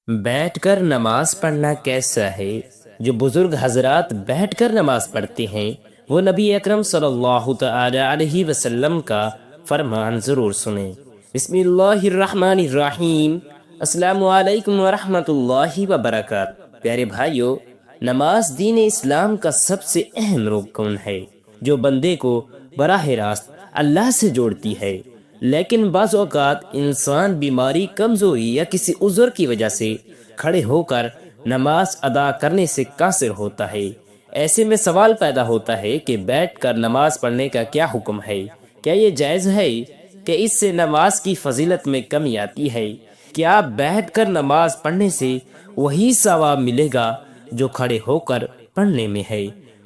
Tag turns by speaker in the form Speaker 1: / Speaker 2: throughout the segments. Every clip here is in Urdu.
Speaker 1: بیٹھ کر نماز پڑھنا کیسا ہے؟ جو بزرگ حضرات بیٹھ کر نماز پڑھتے ہیں وہ نبی اکرم صلی اللہ تعالی علیہ وسلم کا فرمان ضرور سنیں۔ بسم اللہ الرحمن الرحیم۔ السلام علیکم ورحمۃ اللہ وبرکاتہ۔ پیارے بھائیو، نماز دین اسلام کا سب سے اہم رکن ہے جو بندے کو براہ راست اللہ سے جوڑتی ہے، لیکن بعض اوقات انسان بیماری، کمزوری یا کسی عذر کی وجہ سے کھڑے ہو کر نماز ادا کرنے سے قاصر ہوتا ہے۔ ایسے میں سوال پیدا ہوتا ہے کہ بیٹھ کر نماز پڑھنے کا کیا حکم ہے؟ کیا یہ جائز ہے کہ اس سے نماز کی فضیلت میں کمی آتی ہے؟ کیا بیٹھ کر نماز پڑھنے سے وہی ثواب ملے گا جو کھڑے ہو کر پڑھنے میں ہے؟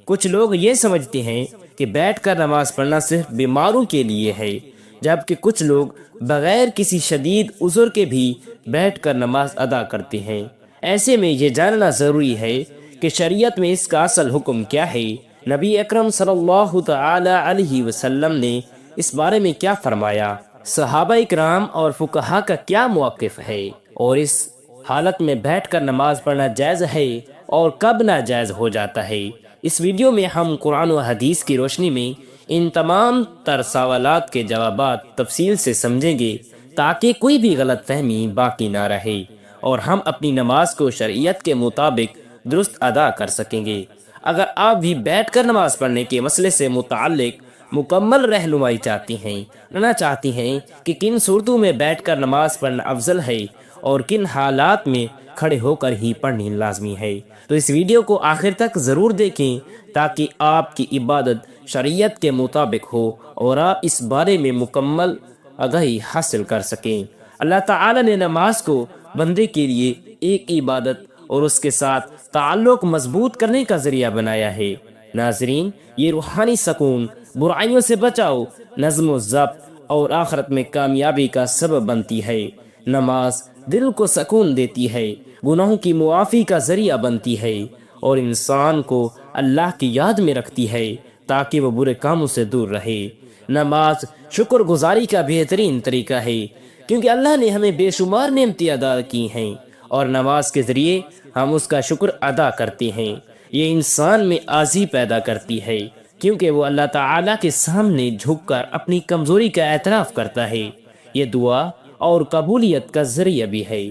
Speaker 1: کچھ لوگ یہ سمجھتے ہیں کہ بیٹھ کر نماز پڑھنا صرف بیماروں کے لیے ہے، جبکہ کچھ لوگ بغیر کسی شدید عذر کے بھی بیٹھ کر نماز ادا کرتے ہیں۔ ایسے میں یہ جاننا ضروری ہے کہ شریعت میں اس کا اصل حکم کیا ہے۔ نبی اکرم صلی اللہ تعالی علیہ وسلم نے اس بارے میں کیا فرمایا، صحابہ اکرام اور فقہا کا کیا موقف ہے، اور اس حالت میں بیٹھ کر نماز پڑھنا جائز ہے اور کب ناجائز ہو جاتا ہے۔ اس ویڈیو میں ہم قرآن و حدیث کی روشنی میں ان تمام تر سوالات کے جوابات تفصیل سے سمجھیں گے تاکہ کوئی بھی غلط فہمی باقی نہ رہے اور ہم اپنی نماز کو شریعت کے مطابق درست ادا کر سکیں گے۔ اگر آپ بھی بیٹھ کر نماز پڑھنے کے مسئلے سے متعلق مکمل رہنمائی چاہتی ہیں، جاننا چاہتی ہیں کہ کن صورتوں میں بیٹھ کر نماز پڑھنا افضل ہے اور کن حالات میں کھڑے ہو کر ہی پڑھنی لازمی ہے، تو اس ویڈیو کو آخر تک ضرور دیکھیں تاکہ آپ کی عبادت شریعت کے مطابق ہو اور آپ اس بارے میں مکمل آگاہی حاصل کر سکیں۔ اللہ تعالی نے نماز کو بندے کے لیے ایک عبادت اور اس کے ساتھ تعلق مضبوط کرنے کا ذریعہ بنایا ہے۔ ناظرین، یہ روحانی سکون، برائیوں سے بچاؤ، نظم و ضبط اور آخرت میں کامیابی کا سبب بنتی ہے۔ نماز دل کو سکون دیتی ہے، گناہوں کی معافی کا ذریعہ بنتی ہے اور انسان کو اللہ کی یاد میں رکھتی ہے تاکہ وہ برے کاموں سے دور رہے۔ نماز شکر گزاری کا بہترین طریقہ ہے کیونکہ اللہ نے ہمیں بے شمار نعمتیں عطا کی ہیں اور نماز کے ذریعے ہم اس کا شکر ادا کرتے ہیں۔ یہ انسان میں عاجزی پیدا کرتی ہے کیونکہ وہ اللہ تعالیٰ کے سامنے جھک کر اپنی کمزوری کا اعتراف کرتا ہے۔ یہ دعا اور قبولیت کا ذریعہ بھی ہے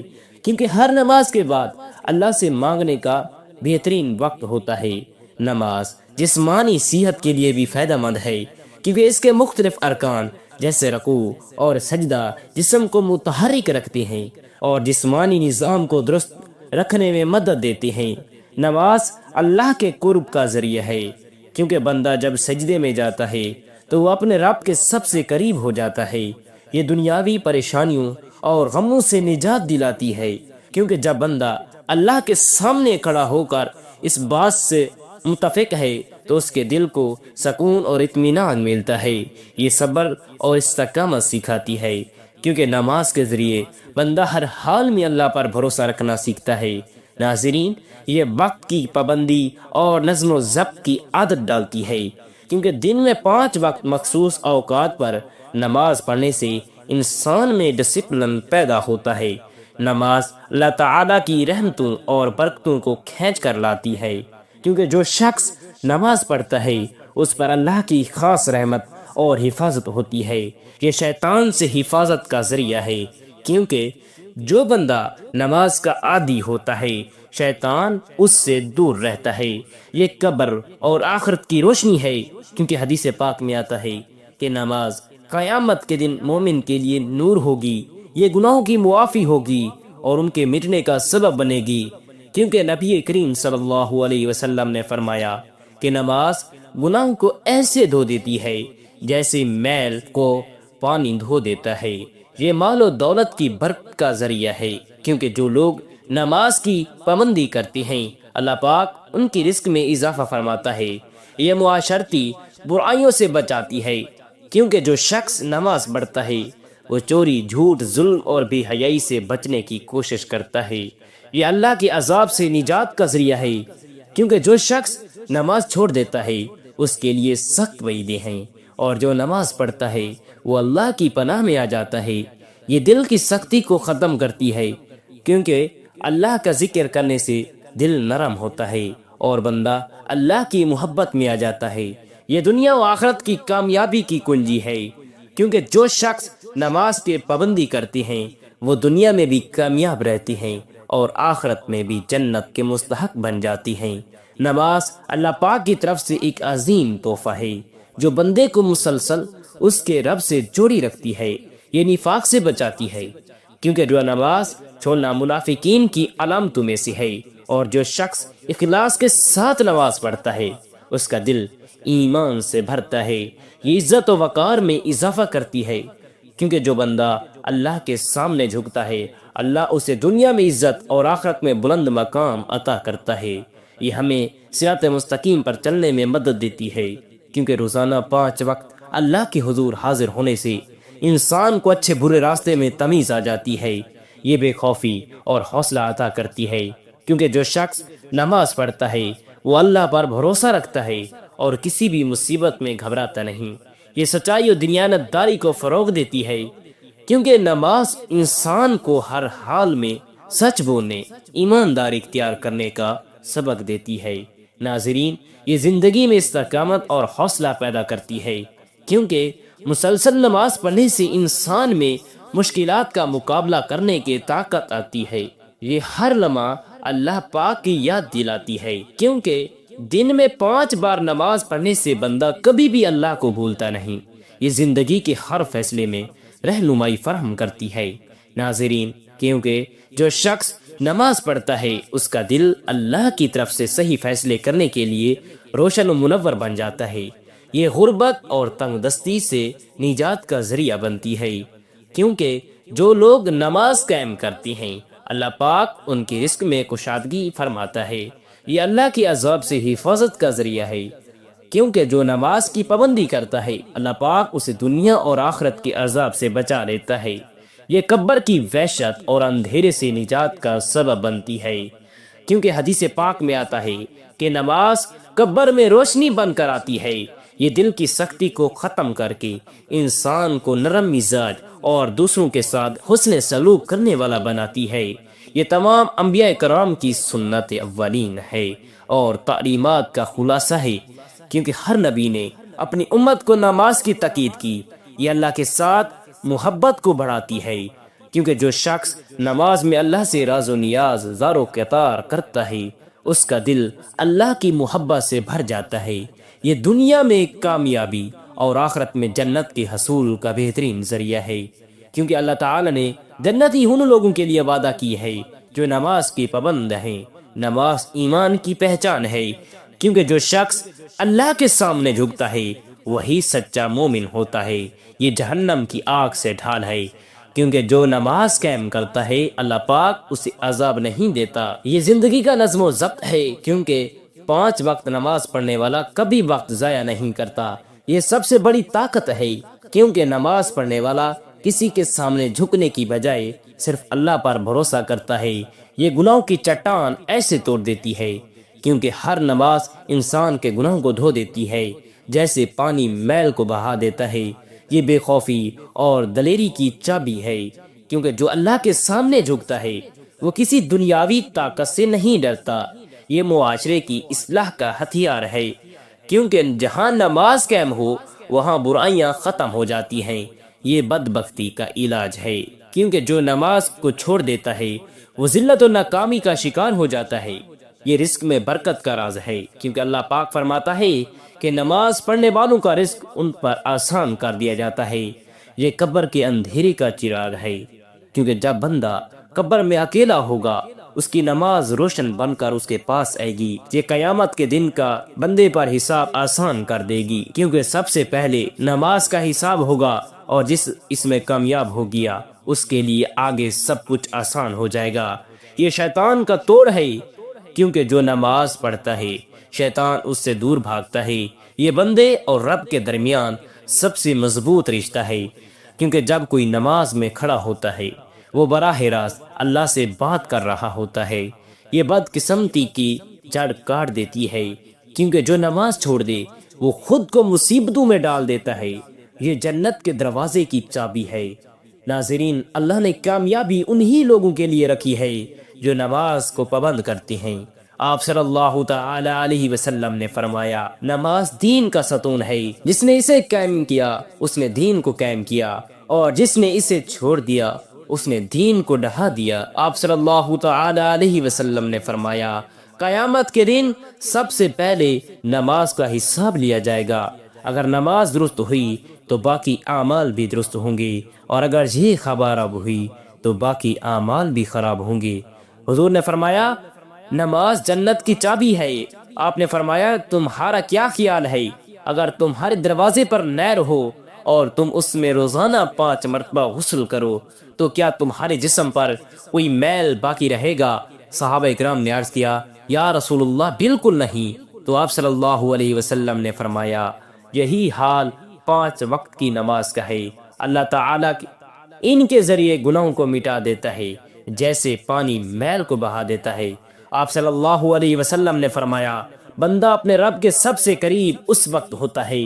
Speaker 1: کیونکہ ہر نماز کے بعد اللہ سے مانگنے کا بہترین وقت ہوتا ہے۔ نماز جسمانی صحت کے لیے بھی فائدہ مند ہے کیونکہ اس کے مختلف ارکان جیسے رکوع اور سجدہ جسم کو متحرک رکھتے ہیں اور جسمانی نظام کو درست رکھنے میں مدد دیتے ہیں۔ نماز اللہ کے قرب کا ذریعہ ہے کیونکہ بندہ جب سجدے میں جاتا ہے تو وہ اپنے رب کے سب سے قریب ہو جاتا ہے۔ یہ دنیاوی پریشانیوں اور غموں سے نجات دلاتی ہے کیونکہ جب بندہ اللہ کے سامنے کھڑا ہو کر اس بات سے متفق ہے تو اس کے دل کو سکون اور اطمینان ملتا ہے۔ یہ صبر اور استقامت سکھاتی ہے کیونکہ نماز کے ذریعے بندہ ہر حال میں اللہ پر بھروسہ رکھنا سیکھتا ہے۔ ناظرین، یہ وقت کی پابندی اور نظم و ضبط کی عادت ڈالتی ہے کیونکہ دن میں 5 وقت مخصوص اوقات پر نماز پڑھنے سے انسان میں ڈسپلن پیدا ہوتا ہے۔ نماز اللہ تعالیٰ کی رحمتوں اور برکتوں کو کھینچ کر لاتی ہے کیونکہ جو شخص نماز پڑھتا ہے اس پر اللہ کی خاص رحمت اور حفاظت ہوتی ہے۔ یہ شیطان سے حفاظت کا ذریعہ ہے کیونکہ جو بندہ نماز کا عادی ہوتا ہے شیطان اس سے دور رہتا ہے۔ یہ قبر اور آخرت کی روشنی ہے کیونکہ حدیث پاک میں آتا ہے کہ نماز قیامت کے دن مومن کے لیے نور ہوگی، یہ گناہوں کی معافی ہوگی اور ان کے مٹنے کا سبب بنے گی کیونکہ نبی کریم صلی اللہ علیہ وسلم نے فرمایا کہ نماز گناہوں کو ایسے دھو دیتی ہے جیسے میل کو پانی دھو دیتا ہے۔ یہ مال و دولت کی برکت کا ذریعہ ہے کیونکہ جو لوگ نماز کی پابندی کرتے ہیں اللہ پاک ان کی رزق میں اضافہ فرماتا ہے۔ یہ معاشرتی برائیوں سے بچاتی ہے کیونکہ جو شخص نماز پڑھتا ہے وہ چوری، جھوٹ، ظلم اور بے حیائی سے بچنے کی کوشش کرتا ہے۔ یہ اللہ کے عذاب سے نجات کا ذریعہ ہے کیونکہ جو شخص نماز چھوڑ دیتا ہے اس کے لیے سخت وعیدیں ہیں اور جو نماز پڑھتا ہے وہ اللہ کی پناہ میں آ جاتا ہے۔ یہ دل کی سختی کو ختم کرتی ہے کیونکہ اللہ کا ذکر کرنے سے دل نرم ہوتا ہے اور بندہ اللہ کی محبت میں آ جاتا ہے۔ یہ دنیا و آخرت کی کامیابی کی کنجی ہے، کیونکہ جو شخص نماز کی پابندی کرتے ہیں وہ دنیا میں بھی کامیاب رہتے ہیں اور آخرت میں بھی جنت کے مستحق بن جاتی ہیں۔ نماز اللہ پاک کی طرف سے ایک عظیم تحفہ ہے جو بندے کو مسلسل اس کے رب سے جوڑی رکھتی ہے، یہ نفاق سے بچاتی ہے، کیونکہ جو نماز چھوڑنا منافقین کی علامتوں میں سے ہے، اور جو شخص اخلاص کے ساتھ نماز پڑھتا ہے اس کا دل ایمان سے بھرتا ہے۔ یہ عزت و وقار میں اضافہ کرتی ہے، کیونکہ جو بندہ اللہ کے سامنے جھکتا ہے اللہ اسے دنیا میں عزت اور آخرت میں بلند مقام عطا کرتا ہے۔ یہ ہمیں صراط مستقیم پر چلنے میں مدد دیتی ہے، کیونکہ روزانہ 5 وقت اللہ کے حضور حاضر ہونے سے انسان کو اچھے برے راستے میں تمیز آ جاتی ہے۔ یہ بے خوفی اور حوصلہ عطا کرتی ہے، کیونکہ جو شخص نماز پڑھتا ہے وہ اللہ پر بھروسہ رکھتا ہے اور کسی بھی مصیبت میں گھبراتا نہیں۔ یہ سچائی اور دیانت داری کو فروغ دیتی ہے، کیونکہ نماز انسان کو ہر حال میں سچ بولنے، ایمانداری اختیار کرنے کا سبق دیتی ہے۔ ناظرین، یہ زندگی میں استقامت اور حوصلہ پیدا کرتی ہے، کیونکہ مسلسل نماز پڑھنے سے انسان میں مشکلات کا مقابلہ کرنے کی طاقت آتی ہے۔ یہ ہر لمحہ اللہ پاک کی یاد دلاتی ہے، کیونکہ دن میں 5 بار نماز پڑھنے سے بندہ کبھی بھی اللہ کو بھولتا نہیں۔ یہ زندگی کے ہر فیصلے میں رہنمائی فراہم کرتی ہے۔ ناظرین، کیونکہ جو شخص نماز پڑھتا ہے اس کا دل اللہ کی طرف سے صحیح فیصلے کرنے کے لیے روشن و منور بن جاتا ہے۔ یہ غربت اور تنگ دستی سے نجات کا ذریعہ بنتی ہے، کیونکہ جو لوگ نماز قائم کرتے ہیں اللہ پاک ان کے رزق میں کشادگی فرماتا ہے۔ یہ اللہ کے عذاب سے حفاظت کا ذریعہ ہے، کیونکہ جو نماز کی پابندی کرتا ہے اللہ پاک اسے دنیا اور آخرت کے عذاب سے بچا لیتا ہے۔ یہ قبر کی وحشت اور اندھیرے سے نجات کا سبب بنتی ہے، کیونکہ حدیث پاک میں آتا ہے کہ نماز قبر میں روشنی بن کر آتی ہے۔ یہ دل کی سختی کو ختم کر کے انسان کو نرم مزاج اور دوسروں کے ساتھ حسن سلوک کرنے والا بناتی ہے۔ یہ تمام انبیاء کرام کی سنت اولین ہے اور تعلیمات کا خلاصہ ہے، کیونکہ ہر نبی نے اپنی امت کو نماز کی تاکید کی۔ یہ اللہ کے ساتھ محبت کو بڑھاتی ہے، کیونکہ جو شخص نماز میں اللہ سے راز و نیاز زار و قطار کرتا ہے اس کا دل اللہ کی محبت سے بھر جاتا ہے۔ یہ دنیا میں کامیابی اور آخرت میں جنت کے حصول کا بہترین ذریعہ ہے، کیونکہ اللہ تعالی نے جنت ہی ان لوگوں کے لیے وعدہ کی ہے جو نماز کی پابند ہیں۔ نماز ایمان کی پہچان ہے، کیونکہ جو شخص اللہ کے سامنے جھکتا ہے وہی سچا مومن ہوتا ہے۔ یہ جہنم کی آگ سے ڈھال ہے، کیونکہ جو نماز قائم کرتا ہے اللہ پاک اسے عذاب نہیں دیتا۔ یہ زندگی کا نظم و ضبط ہے، کیونکہ 5 وقت نماز پڑھنے والا کبھی وقت ضائع نہیں کرتا۔ یہ سب سے بڑی طاقت ہے، کیونکہ نماز پڑھنے والا کسی کے سامنے جھکنے کی بجائے صرف اللہ پر بھروسہ کرتا ہے۔ یہ گناہوں کی چٹان ایسے توڑ دیتی ہے، کیونکہ ہر نماز انسان کے گناہوں کو دھو دیتی ہے جیسے پانی میل کو بہا دیتا ہے۔ یہ بے خوفی اور دلیری کی چابی ہے، کیونکہ جو اللہ کے سامنے جھکتا ہے وہ کسی دنیاوی طاقت سے نہیں ڈرتا۔ یہ معاشرے کی اصلاح کا ہتھیار ہے، کیونکہ جہاں نماز قائم ہو وہاں برائیاں ختم ہو جاتی ہیں۔ یہ بدبختی کا علاج ہے، کیونکہ جو نماز کو چھوڑ دیتا ہے وہ ذلت و ناکامی کا شکار ہو جاتا ہے۔ یہ رزق میں برکت کا راز ہے، کیونکہ اللہ پاک فرماتا ہے کہ نماز پڑھنے والوں کا رزق ان پر آسان کر دیا جاتا ہے۔ یہ قبر کے اندھیرے کا چراغ ہے، کیونکہ جب بندہ قبر میں اکیلا ہوگا اس کی نماز روشن بن کر اس کے پاس آئے گی۔ یہ قیامت کے دن کا بندے پر حساب آسان کر دے گی، کیونکہ سب سے پہلے نماز کا حساب ہوگا اور جس اس میں کامیاب ہو گیا اس کے لیے آگے سب کچھ آسان ہو جائے گا۔ یہ شیطان کا توڑ ہے، کیونکہ جو نماز پڑھتا ہے شیطان اس سے دور بھاگتا ہے۔ یہ بندے اور رب کے درمیان سب سے مضبوط رشتہ ہے، کیونکہ جب کوئی نماز میں کھڑا ہوتا ہے وہ براہ راست اللہ سے بات کر رہا ہوتا ہے۔ یہ بدقسمتی کی جڑ کاٹ دیتی ہے، کیونکہ جو نماز چھوڑ دے وہ خود کو مصیبتوں میں ڈال دیتا ہے۔ یہ جنت کے دروازے کی چابی ہے۔ ناظرین، اللہ نے کامیابی انہی لوگوں کے لیے رکھی ہے جو نماز کو پابند کرتی ہیں۔ آپ صلی اللہ تعالی علیہ وسلم نے فرمایا، نماز دین کا ستون ہے، جس نے اسے قائم کیا اس نے دین کو قائم کیا، اور جس نے اسے چھوڑ دیا اس نے دین کو ڈھا دیا۔ آپ صلی اللہ تعالی علیہ وسلم نے فرمایا، قیامت کے دن سب سے پہلے نماز کا حساب لیا جائے گا۔ اگر نماز درست ہوئی تو باقی اعمال بھی درست ہوں گے، اور اگر یہ خراب ہوئی تو باقی اعمال بھی خراب ہوں گے۔ حضور نے فرمایا، نماز جنت کی چابی ہے۔ آپ نے فرمایا، تمہارا کیا خیال ہے اگر تمہارے دروازے پر نہر ہو اور تم اس میں روزانہ 5 مرتبہ غسل کرو تو کیا تمہارے جسم پر کوئی میل باقی رہے گا؟ صحابہ اکرام نے عرض کیا، یا رسول اللہ بالکل نہیں۔ تو آپ صلی اللہ علیہ وسلم نے فرمایا، یہی حال 5 وقت کی نماز کا ہے۔ اللہ تعالیٰ ان کے ذریعے گناہوں کو مٹا دیتا ہے جیسے پانی میل کو بہا دیتا ہے۔ آپ صلی اللہ علیہ وسلم نے فرمایا، بندہ اپنے رب کے سب سے قریب اس وقت ہوتا ہے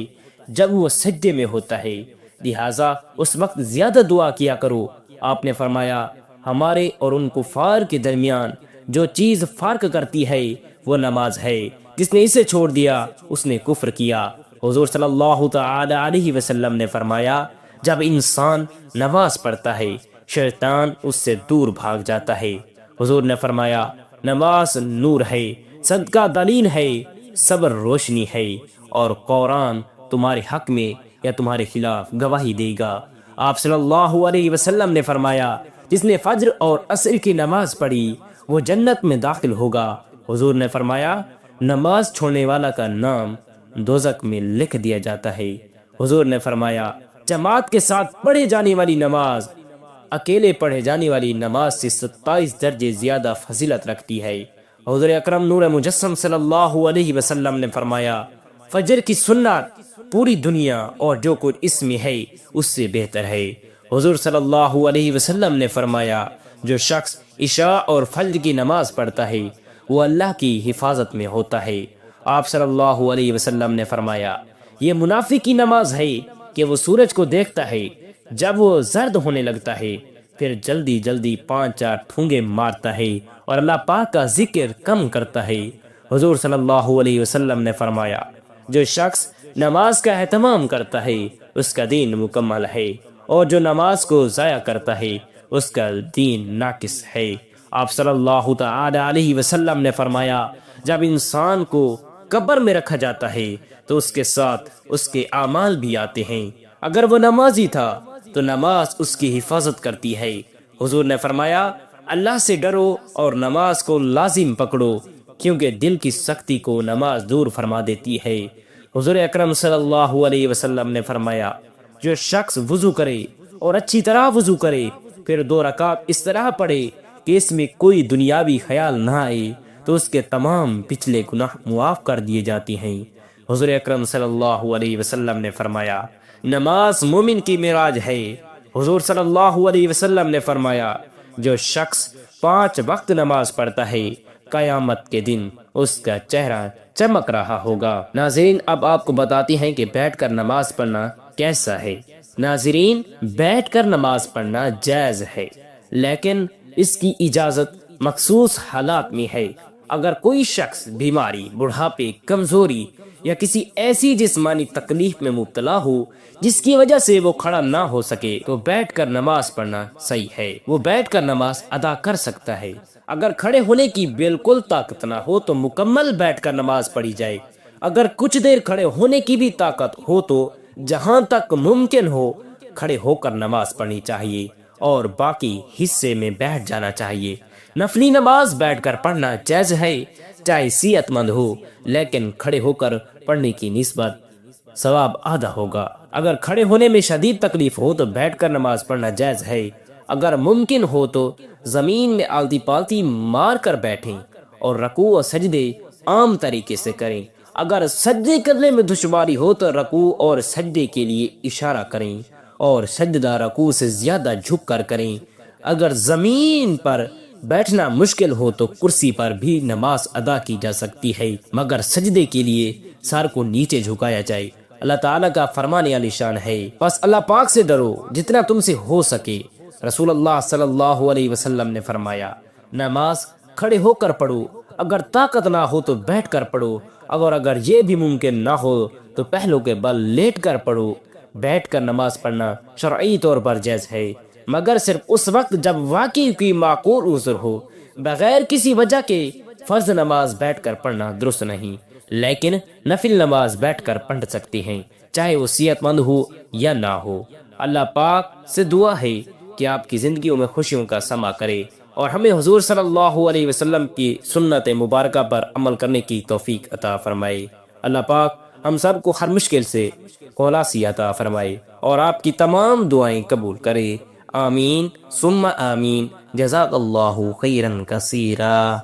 Speaker 1: جب وہ سجدے میں ہوتا ہے، لہٰذا اس وقت زیادہ دعا کیا کرو۔ آپ نے فرمایا، ہمارے اور ان کفار کے درمیان جو چیز فرق کرتی ہے وہ نماز ہے، جس نے اسے چھوڑ دیا اس نے کفر کیا۔ حضور صلی اللہ تعالی علیہ وسلم نے فرمایا، جب انسان نماز پڑھتا ہے شیطان اس سے دور بھاگ جاتا ہے۔ حضور نے فرمایا، نماز نور ہے، صدقہ دلیل ہے، صبر روشنی ہے، اور قرآن تمہارے حق میں یا تمہارے خلاف گواہی دے گا۔ آپ صلی اللہ علیہ وسلم نے فرمایا، جس نے فجر اور عصر کی نماز پڑھی وہ جنت میں داخل ہوگا۔ حضور نے فرمایا، نماز چھوڑنے والا کا نام دوزخ میں لکھ دیا جاتا ہے۔ حضور نے فرمایا، جماعت کے ساتھ پڑھے جانے والی نماز اکیلے پڑھے جانے والی نماز سے 27 درجے زیادہ فضیلت رکھتی ہے۔ حضور اکرم نور مجسم صلی اللہ علیہ وسلم نے فرمایا، فجر کی سنت پوری دنیا اور جو کچھ اس میں ہے اس سے بہتر ہے۔ حضور صلی اللہ علیہ وسلم نے فرمایا، جو شخص عشاء اور فجر کی نماز پڑھتا ہے وہ اللہ کی حفاظت میں ہوتا ہے۔ آپ صلی اللہ علیہ وسلم نے فرمایا، یہ منافق کی نماز ہے کہ وہ سورج کو دیکھتا ہے، جب وہ زرد ہونے لگتا ہے پھر جلدی جلدی 5-4 ٹھونگے مارتا ہے اور اللہ پاک کا ذکر کم کرتا ہے۔ حضور صلی اللہ علیہ وسلم نے فرمایا، جو شخص نماز کا اہتمام کرتا ہے اس کا دین مکمل ہے، اور جو نماز کو ضائع کرتا ہے اس کا دین ناقص ہے۔ آپ صلی اللہ تعالی علیہ وسلم نے فرمایا، جب انسان کو قبر میں رکھا جاتا ہے تو اس کے ساتھ اس کے اعمال بھی آتے ہیں۔ اگر وہ نمازی تھا تو نماز اس کی حفاظت کرتی ہے۔ حضور نے فرمایا، اللہ سے ڈرو اور نماز کو لازم پکڑو، کیونکہ دل کی سختی کو نماز دور فرما دیتی ہے۔ حضور اکرم صلی اللہ علیہ وسلم نے فرمایا، جو شخص وضو کرے اور اچھی طرح وضو کرے پھر 2 رکعت اس طرح پڑھے کہ اس میں کوئی دنیاوی خیال نہ آئے تو اس کے تمام پچھلے گناہ معاف کر دیے جاتے ہیں۔ حضور اکرم صلی اللہ علیہ وسلم نے فرمایا، نماز مومن کی معراج ہے۔ حضور صلی اللہ علیہ وسلم نے فرمایا، جو شخص 5 وقت نماز پڑھتا ہے قیامت کے دن اس کا چہرہ چمک رہا ہوگا۔ ناظرین، اب آپ کو بتاتے ہیں کہ بیٹھ کر نماز پڑھنا کیسا ہے۔ ناظرین، بیٹھ کر نماز پڑھنا جائز ہے، لیکن اس کی اجازت مخصوص حالات میں ہے۔ اگر کوئی شخص بیماری، بڑھاپے، کمزوری یا کسی ایسی جسمانی تکلیف میں مبتلا ہو جس کی وجہ سے وہ کھڑا نہ ہو سکے تو بیٹھ کر نماز پڑھنا صحیح ہے، وہ بیٹھ کر نماز ادا کر سکتا ہے۔ اگر کھڑے ہونے کی بالکل طاقت نہ ہو تو مکمل بیٹھ کر نماز پڑھی جائے۔ اگر کچھ دیر کھڑے ہونے کی بھی طاقت ہو تو جہاں تک ممکن ہو کھڑے ہو کر نماز پڑھنی چاہیے اور باقی حصے میں بیٹھ جانا چاہیے۔ نفلی نماز بیٹھ کر پڑھنا جائز ہے، چاہے صحت مند ہو، لیکن کھڑے ہو کر پڑھنے کی نسبت ثواب آدھا ہوگا۔ اگر کھڑے ہونے میں شدید تکلیف ہو تو بیٹھ کر نماز پڑھنا جائز ہے۔ اگر ممکن ہو تو زمین میں آلتی پالتی مار کر بیٹھیں اور رکوع اور سجدے عام طریقے سے کریں۔ اگر سجدے کرنے میں دشواری ہو تو رکوع اور سجدے کے لیے اشارہ کریں اور سجدہ رکوع سے زیادہ جھک کر کریں۔ اگر زمین پر بیٹھنا مشکل ہو تو کرسی پر بھی نماز ادا کی جا سکتی ہے، مگر سجدے کے لیے سر کو نیچے جھکایا جائے۔ اللہ تعالیٰ کا فرمان عالی شان ہے، بس اللہ پاک سے ڈرو جتنا تم سے ہو سکے۔ رسول اللہ صلی اللہ علیہ وسلم نے فرمایا، نماز کھڑے ہو کر پڑھو، اگر طاقت نہ ہو تو بیٹھ کر پڑھو، اگر یہ بھی ممکن نہ ہو تو پہلو کے بل لیٹ کر پڑھو۔ بیٹھ کر نماز پڑھنا شرعی طور پر جائز ہے، مگر صرف اس وقت جب واقعی کوئی معقول عذر ہو۔ بغیر کسی وجہ کے فرض نماز بیٹھ کر پڑھنا درست نہیں، لیکن نفل نماز بیٹھ کر پڑھ سکتے ہیں، چاہے وہ صحت مند ہو یا نہ ہو۔ اللہ پاک سے دعا ہے کہ آپ کی زندگیوں میں خوشیوں کا سما کرے اور ہمیں حضور صلی اللہ علیہ وسلم کی سنت مبارکہ پر عمل کرنے کی توفیق عطا فرمائے۔ اللہ پاک ہم سب کو ہر مشکل سے خلاصی عطا فرمائے اور آپ کی تمام دعائیں قبول کرے۔ آمین ثم آمین۔ جزاک اللہ خیرا کثیرا۔